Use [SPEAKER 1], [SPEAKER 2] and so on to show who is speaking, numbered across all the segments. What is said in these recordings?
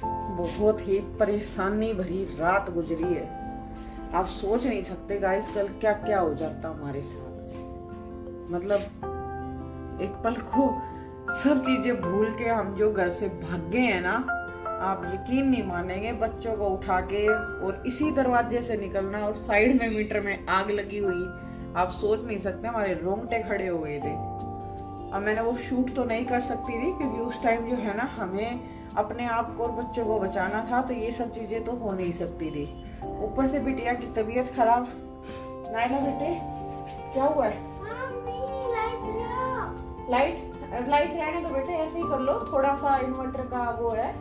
[SPEAKER 1] बहुत ही परेशानी भरी रात गुजरी है। आप सोच नहीं सकते गाइस कल क्या क्या हो जाता हमारे साथ। मतलब एक पल को सब चीजें भूल के हम जो घर से भागे हैं ना, आप यकीन नहीं मानेंगे। बच्चों को उठा के और इसी दरवाजे से निकलना, और साइड में मीटर में आग लगी हुई, आप सोच नहीं सकते, हमारे रोंगटे खड़े हो गए थे। अब मैंने वो शूट तो नहीं कर सकती थी क्योंकि उस टाइम जो है ना हमें अपने आप को और बच्चों को बचाना था, तो ये सब चीजें तो हो नहीं सकती थी। ऊपर से बिटिया की तबीयत खराब। नायला बेटे क्या हुआ है? लाइट रहने दो बेटे, ऐसे ही कर लो। थोड़ा सा इन्वर्टर का वो है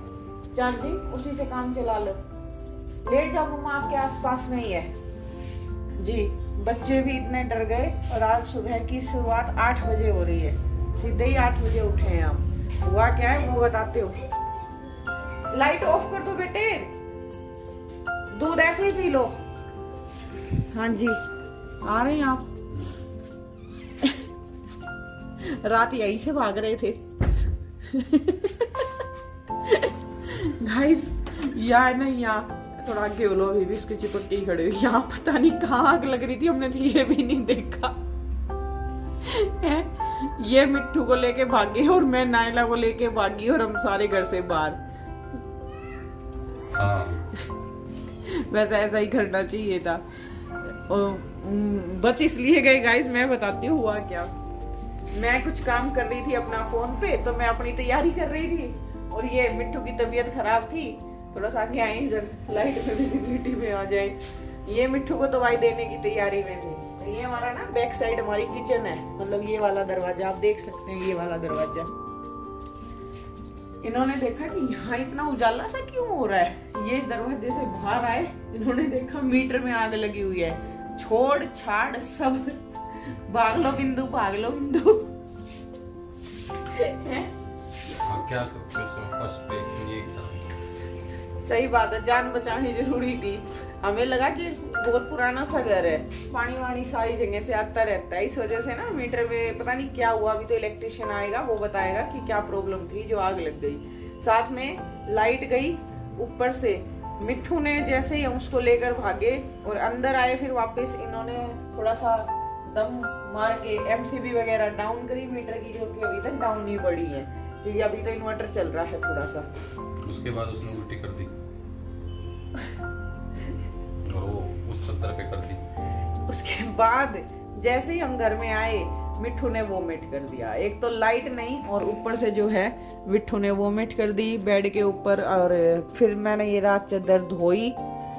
[SPEAKER 1] चार्जिंग, उसी से काम चला लो। लेट जाओ, मम्मा आपके आसपास में ही है जी। बच्चे भी इतने डर गए। और आज सुबह की शुरुआत 8 बजे हो रही है, सीधे ही 8 बजे उठे हैं हम। हुआ क्या है वो बताते हो। लाइट ऑफ कर दो बेटे, दूध ऐसे ही पी लो। हाँ जी आ रहे हैं आप। रात यहीं से भाग रहे थे। गाइस यहाँ है ना, यहाँ थोड़ा आगे बोलो, अभी भी उसकी चिपक के खड़े हुई। यहाँ पता नहीं कहाँ आग लग रही थी, हमने तो ये भी नहीं देखा है। ये मिट्टू को लेके भागी और मैं नायला को लेके भागी और हम सारे घर से बाहर। हाँ। वैसे ऐसा ही करना चाहिए था। बच इसलिए गए गाइस, मैं बताती हूँ हुआ क्या। मैं कुछ काम कर रही थी अपना फोन पे, तो मैं अपनी तैयारी कर रही थी और ये मिट्टू की तबीयत खराब थी। थोड़ा सा आगे आई इधर लाइट में विजिबिलिटी में आ जाए। ये मिट्टू को दवाई देने की तैयारी में थी। तो ये हमारा ना बैक साइड हमारी किचन है, मतलब ये वाला दरवाजा आप देख सकते हैं, ये वाला दरवाजा। इन्होंने देखा कि यहाँ इतना उजाला सा क्यों हो रहा है। ये दरवाजे से बाहर आए, इन्होंने देखा मीटर में आग लगी हुई है। छोड़ छाड़ सब भाग लो बिंदु, भाग लो बिंदु।
[SPEAKER 2] क्या फर्स्ट ये
[SPEAKER 1] सही बात है, जान बचानी जरूरी थी। हमें लगा कि बहुत पुराना सा घर है, पानी वानी सारी जगह से आता रहता है, इस वजह से ना मीटर में पता नहीं क्या हुआ। अभी तो इलेक्ट्रिशियन आएगा, वो बताएगा कि क्या प्रॉब्लम थी जो आग लग गई। साथ में लाइट गई ऊपर से। मिट्ठू ने जैसे ही हम उसको लेकर भागे और अंदर आए, फिर वापस इन्होंने थोड़ा सा दम मार के एमसीबी वगैरह डाउन करी मीटर की, जो कि अभी तक डाउन ही पड़ी है क्योंकि अभी तो इन्वर्टर चल रहा है थोड़ा सा।
[SPEAKER 2] उसके बाद उसने उल्टी कर दी और वो उस चद्दर पे कर दी।
[SPEAKER 1] उसके बाद जैसे ही हम घर में आए, मिट्ठू ने वोमिट कर दिया। एक तो लाइट नहीं और ऊपर से जो है मिट्ठू ने वोमिट कर दी बेड के ऊपर। और फिर मैंने ये रात चादर धोई।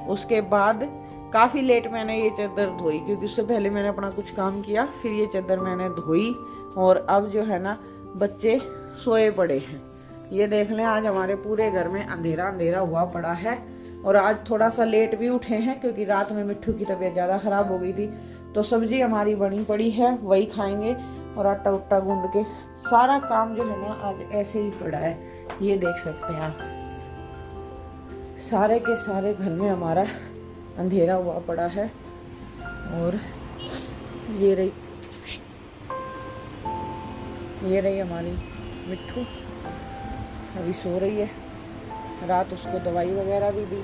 [SPEAKER 1] उसके बाद काफ़ी लेट मैंने ये चादर धोई क्योंकि उससे पहले मैंने अपना कुछ काम किया, फिर ये चादर मैंने धोई। और अब जो है ना बच्चे सोए पड़े हैं। ये देख लें, आज हमारे पूरे घर में अंधेरा अंधेरा हुआ पड़ा है। और आज थोड़ा सा लेट भी उठे हैं क्योंकि रात में मिट्ठू की तबीयत ज़्यादा ख़राब हो गई थी। तो सब्जी हमारी बनी पड़ी है, वही खाएंगे। और आटा उट्टा गूंद के सारा काम जो है ना आज ऐसे ही पड़ा है। ये देख सकते हैं आप, सारे के सारे घर में हमारा अंधेरा हुआ पड़ा है। और ये रही हमारी मिट्ठू, अभी सो रही है। रात उसको दवाई वगैरह भी दी।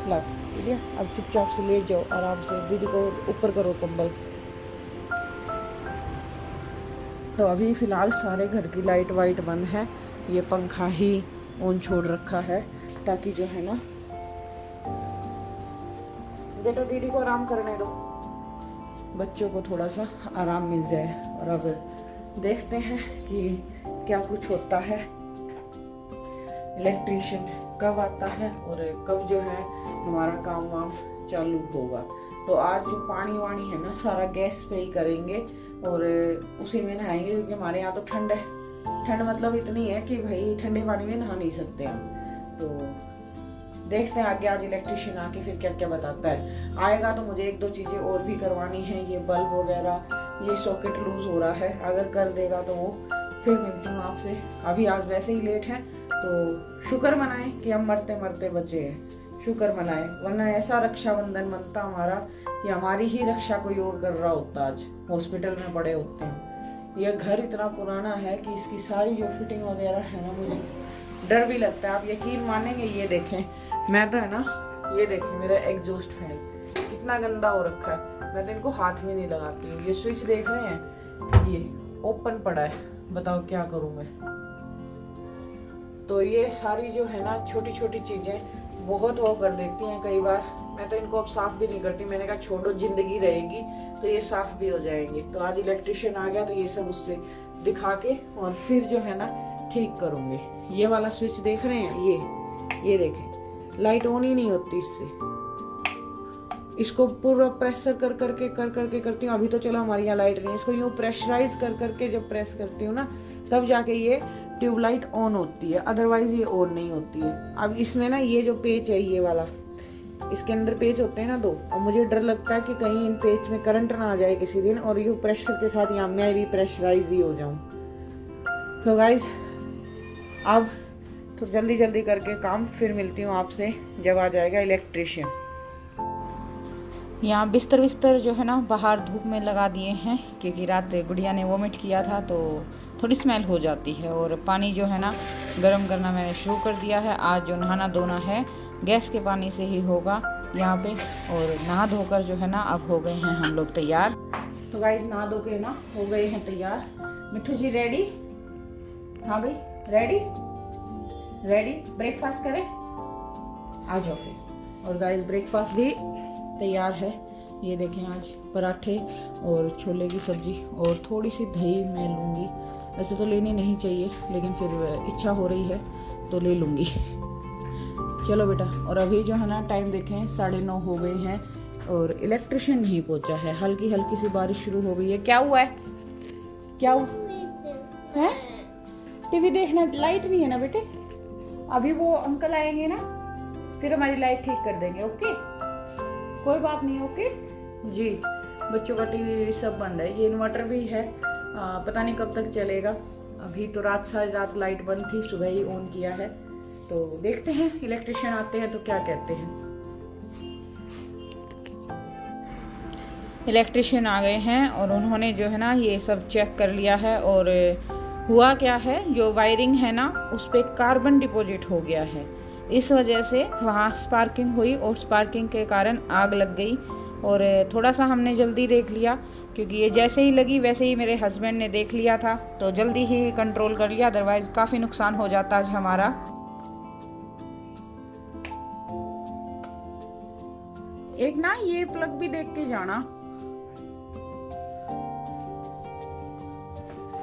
[SPEAKER 1] ला लिया, अब चुपचाप से लेट जाओ आराम से। दीदी को ऊपर करो कंबल। तो अभी फिलहाल सारे घर की लाइट वाइट बंद है। ये पंखा ही ऑन छोड़ रखा है ताकि जो है ना बेटा दीदी को आराम करने दो, बच्चों को थोड़ा सा आराम मिल जाए। और अब देखते हैं कि क्या कुछ होता है, इलेक्ट्रिशियन कब आता है और कब जो है हमारा काम वाम चालू होगा। तो आज जो पानी वानी है ना सारा गैस पे ही करेंगे और उसी में नहाएंगे क्योंकि हमारे यहाँ तो ठंड है। ठंड मतलब इतनी है कि भाई ठंडे पानी में नहा नहीं सकते हम। तो देखते हैं आगे आज इलेक्ट्रिशियन आके फिर क्या क्या बताता है। आएगा तो मुझे 1-2 चीज़ें और भी करवानी है। ये बल्ब वगैरह, ये सॉकेट लूज हो रहा है, अगर कर देगा तो वो फिर मिलती हूँ आपसे। अभी आज वैसे ही लेट है तो शुक्र मनाएं कि हम मरते मरते बचे हैं। शुक्र मनाएं, वरना ऐसा रक्षाबंधन बनता हमारा कि हमारी ही रक्षा कोई और कर रहा होता, आज हॉस्पिटल में पड़े होते हैं। यह घर इतना पुराना है कि इसकी सारी जो फिटिंग वगैरह है ना मुझे डर भी लगता है। आप यकीन मानेंगे, ये देखें, मैं तो है ना, ये देखें मेरा एग्जॉस्ट फैन कितना गंदा हो रखा है, मैं तो इनको हाथ में नहीं लगाती हूँ। ये स्विच देख रहे हैं, ये ओपन पड़ा है, बताओ क्या करूँ मैं। तो ये सारी जो है ना छोटी छोटी चीजें बहुत वो कर देती हैं कई बार। मैं तो इनको अब साफ भी नहीं करती, मैंने कहा छोड़ो, जिंदगी रहेगी तो ये साफ भी हो जाएंगे। तो आज इलेक्ट्रिशियन आ गया तो ये सब उससे दिखा के और फिर जो है ना ठीक करूंगी। ये वाला स्विच देख रहे हैं, ये देखें, लाइट ऑन ही नहीं होती इससे। इसको पूरा प्रेशर कर करके करती हूँ। अभी तो चलो हमारे यहाँ लाइट नहीं, इसको यूँ प्रेशराइज कर करके जब प्रेस करती हूँ ना, तब जाके ये ट्यूबलाइट ऑन होती है, अदरवाइज ये ऑन नहीं होती है। अब इसमें ना ये जो पेच है, ये वाला, इसके अंदर पेच होते हैं ना 2, और मुझे डर लगता है कि कहीं इन पेच में करंट ना आ जाए किसी दिन और ये प्रेशर के साथ यहाँ मैं भी प्रेशराइज ही हो जाऊं। तो गाइज अब तो जल्दी जल्दी करके काम, फिर मिलती हूँ आपसे जब आ जाएगा इलेक्ट्रिशियन। यहाँ बिस्तर जो है ना बाहर धूप में लगा दिए हैं, क्योंकि रात गुड़िया ने वोमिट किया था तो थोड़ी स्मेल हो जाती है। और पानी जो है ना गर्म करना मैंने शुरू कर दिया है। आज जो नहाना धोना है गैस के पानी से ही होगा यहाँ पे। और नहा धोकर जो है ना अब हो गए हैं हम लोग तैयार। तो गाइस नहा धो के ना हो गए हैं तैयार। मिठू जी रेडी? हाँ भाई रेडी। ब्रेकफास्ट करें? आ जाओ फिर। और गाइस ब्रेकफास्ट भी तैयार है। ये देखें, आज पराठे और छोले की सब्जी और थोड़ी सी दही मैं लूँगी। वैसे तो लेनी नहीं चाहिए, लेकिन फिर इच्छा हो रही है तो ले लूँगी। चलो बेटा। और अभी जो है ना टाइम देखें 9:30 हो गए हैं और इलेक्ट्रिशियन नहीं पहुंचा है। हल्की हल्की सी बारिश शुरू हो गई है। क्या हुआ है? क्या हुआ है? टीवी देखना, लाइट नहीं है ना बेटे। अभी वो अंकल आएंगे ना, फिर हमारी लाइट ठीक कर देंगे। ओके, कोई बात नहीं। ओके जी। बच्चों का टीवी सब बंद है। ये इन्वर्टर भी है, पता नहीं कब तक चलेगा। अभी तो सारी रात लाइट बंद थी, सुबह ही ऑन किया है। तो देखते हैं इलेक्ट्रिशियन आते हैं तो क्या कहते हैं। इलेक्ट्रिशियन आ गए हैं और उन्होंने जो है ना ये सब चेक कर लिया है। और हुआ क्या है, जो वायरिंग है ना उस पर कार्बन डिपॉजिट हो गया है। इस वजह से वहाँ स्पार्किंग हुई और स्पार्किंग के कारण आग लग गई। और थोड़ा सा हमने जल्दी देख लिया, क्योंकि ये जैसे ही लगी वैसे ही मेरे हस्बैंड ने देख लिया था, तो जल्दी ही कंट्रोल कर लिया, अदरवाइज काफ़ी नुकसान हो जाता आज हमारा। एक ना ये प्लग भी देख के जाना।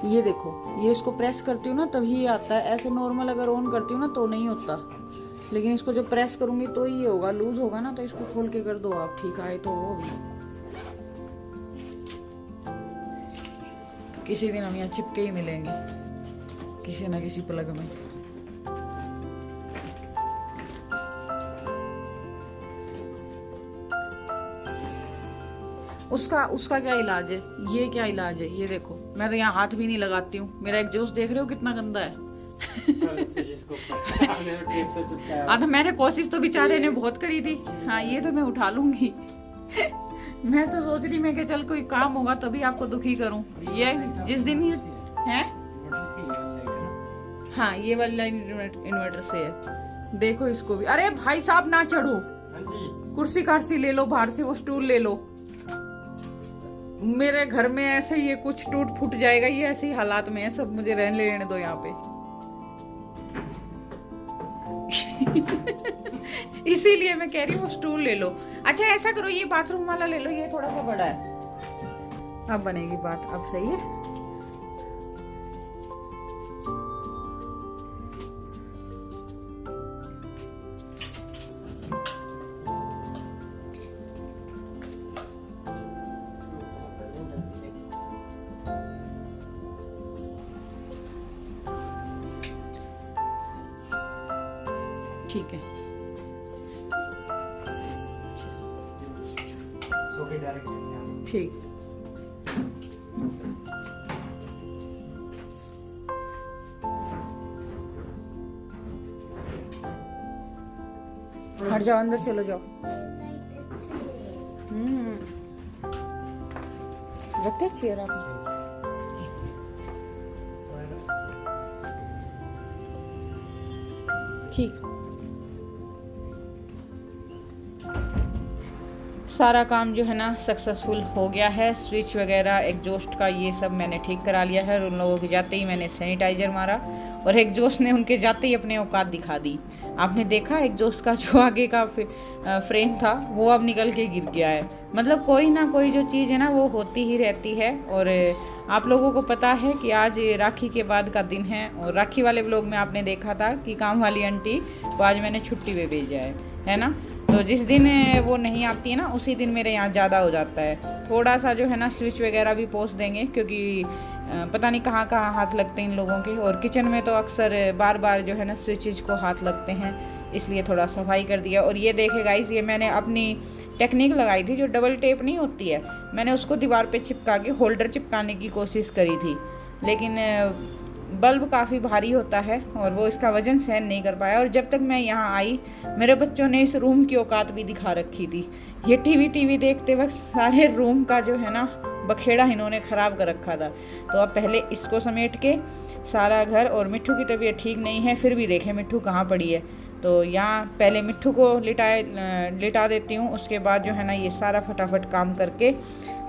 [SPEAKER 1] ये देखो, ये इसको प्रेस करती हूँ ना तभी आता है। ऐसे नॉर्मल अगर ऑन करती हूँ ना तो नहीं होता, लेकिन इसको जब प्रेस करूंगी तो ये होगा। लूज होगा ना तो इसको खोल के कर दो आप, ठीक आए तो वो भी। किसी दिन हम यहाँ चिपके ही मिलेंगे किसी ना किसी प्लग में। उसका क्या इलाज है? ये क्या इलाज है? ये देखो, मैं तो यहाँ हाथ भी नहीं लगाती हूँ। मेरा एग्जॉस्ट देख रहे हो कितना गंदा है। हाँ, तो मैंने कोशिश तो बेचारे ने बहुत करी थी। हाँ, ये तो मैं उठा लूंगी। मैं तो सोच रही मैं कि चल कोई काम होगा तभी आपको दुखी करूं। ये जिस दिन ही है, हाँ ये वाला इन्वर्टर से है। देखो इसको भी। अरे भाई साहब ना चढ़ो, कुर्सी कार्सी ले लो बाहर से, वो स्टूल ले लो। मेरे घर में ऐसे ये कुछ टूट फूट जाएगा, ये ऐसे ही हालात में है सब। मुझे रहने लेने दो यहाँ पे। इसीलिए मैं कह रही हूँ स्टूल ले लो। अच्छा ऐसा करो, ये बाथरूम वाला ले लो, ये थोड़ा सा बड़ा है। अब बनेगी बात, अब सही है। ठीक है, ठीक। हट जाओ, अंदर चलो जाओ। रखते चेयर आपने। ठीक। सारा काम जो है ना सक्सेसफुल हो गया है। स्विच वगैरह एग्जॉस्ट का ये सब मैंने ठीक करा लिया है। और उन लोगों के जाते ही मैंने सैनिटाइज़र मारा और एग्जॉस्ट ने उनके जाते ही अपने औकात दिखा दी। आपने देखा एग्जॉस्ट का जो आगे का फ्रेम था वो अब निकल के गिर गया है। मतलब कोई ना कोई जो चीज़ है ना वो होती ही रहती है। और आप लोगों को पता है कि आज राखी के बाद का दिन है और राखी वाले व्लॉग में आपने देखा था कि काम वाली आंटी को आज मैंने छुट्टी पे भेजा है ना। तो जिस दिन वो नहीं आती है ना उसी दिन मेरे यहाँ ज़्यादा हो जाता है। थोड़ा सा जो है ना स्विच वगैरह भी पोंछ देंगे क्योंकि पता नहीं कहाँ कहाँ हाथ लगते हैं इन लोगों के। और किचन में तो अक्सर बार बार जो है ना स्विचेज को हाथ लगते हैं, इसलिए थोड़ा सफाई कर दिया। और ये देखे गाइस, ये मैंने अपनी टेक्निक लगाई थी जो डबल टेप नहीं होती है, मैंने उसको दीवार पे चिपका के होल्डर चिपकाने की कोशिश करी थी, लेकिन बल्ब काफ़ी भारी होता है और वो इसका वज़न सहन नहीं कर पाया। और जब तक मैं यहाँ आई मेरे बच्चों ने इस रूम की औकात भी दिखा रखी थी। ये टीवी देखते वक्त सारे रूम का जो है ना बखेड़ा इन्होंने ख़राब कर रखा था। तो अब पहले इसको समेट के सारा घर, और मिट्ठू की तबीयत ठीक नहीं है फिर भी देखें मिट्ठू कहाँ पड़ी है, तो यहाँ पहले मिट्ठू को लिटा देती हूँ। उसके बाद जो है ना ये सारा फटाफट काम करके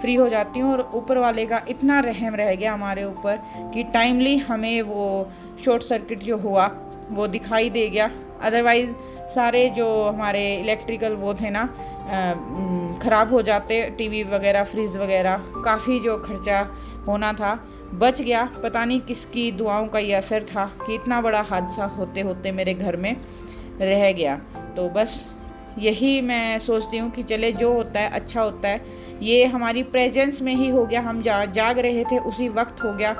[SPEAKER 1] फ्री हो जाती हूँ। और ऊपर वाले का इतना रहम रह गया हमारे ऊपर कि टाइमली हमें वो शॉर्ट सर्किट जो हुआ वो दिखाई दे गया। अदरवाइज़ सारे जो हमारे इलेक्ट्रिकल वो थे ना ख़राब हो जाते, टीवी वगैरह फ्रिज वगैरह, काफ़ी जो खर्चा होना था बच गया। पता नहीं किसकी दुआओं का ये असर था कि इतना बड़ा हादसा होते होते मेरे घर में रह गया। तो बस यही मैं सोचती हूँ कि चले जो होता है अच्छा होता है। ये हमारी प्रेजेंस में ही हो गया, हम जाग रहे थे उसी वक्त हो गया।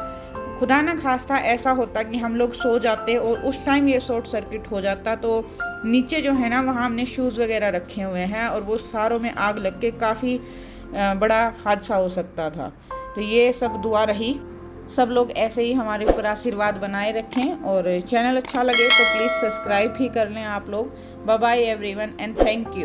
[SPEAKER 1] खुदा ना खास्ता ऐसा होता कि हम लोग सो जाते और उस टाइम ये शॉर्ट सर्किट हो जाता, तो नीचे जो है ना वहाँ हमने शूज़ वगैरह रखे हुए हैं और वो सारों में आग लग के काफ़ी बड़ा हादसा हो सकता था। तो ये सब दुआ रही, सब लोग ऐसे ही हमारे ऊपर आशीर्वाद बनाए रखें। और चैनल अच्छा लगे तो प्लीज़ सब्सक्राइब भी कर लें आप लोग। Bye bye everyone and thank you.